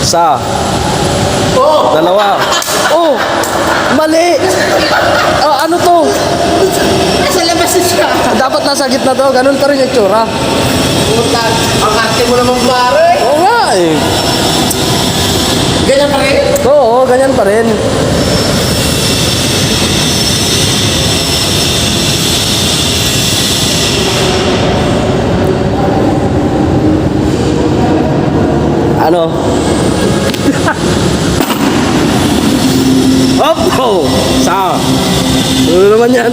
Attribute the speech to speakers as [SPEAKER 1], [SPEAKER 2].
[SPEAKER 1] Isa. Dalawa. Oh! Mali! Oh, ano to?
[SPEAKER 2] Nasa labas na siya.
[SPEAKER 1] Dapat nasa gitna to. Ganun pa rin yung tsura.
[SPEAKER 2] Puta, ang arte mo naman pare.
[SPEAKER 1] Oo nga eh.
[SPEAKER 2] Ganyan pa rin.
[SPEAKER 1] Oo, ganyan pa rin. Ano? Hop! Oh! Sa? Ano naman yan?